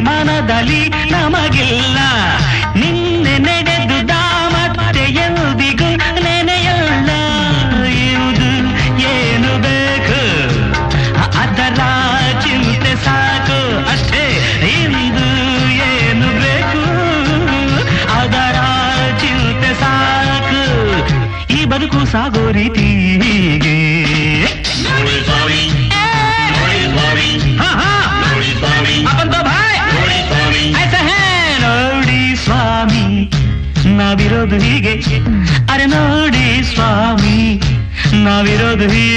ಮನದಲ್ಲಿ ನಮಗಿಲ್ಲ ನಿನ್ನೆ ನಡೆದುದ ಮತ್ತೆ ಎಂದಿಗೂ ನೆನೆಯಲ್ಲ ಇರುವುದು ಏನು ಬೇಕು ಅದರ ಚಿಂತೆ ಸಾಕು ಅಷ್ಟೇ ಇಂದು ಏನು ಬೇಕು ಅದರ ಚಿಂತೆ ಸಾಕು ಈ ಬದುಕು ಸಾಗೋ ರೀತಿ ಹೀಗೆ अपन तो भाई ऐसा है ನೋಡಿ ಸ್ವಾಮಿ ನಾವಿರೋದು ಹೀಗೆ ಅರೆ ನೋಡಿ ಸ್ವಾಮಿ ನಾವಿರೋದು ಹೀಗೆ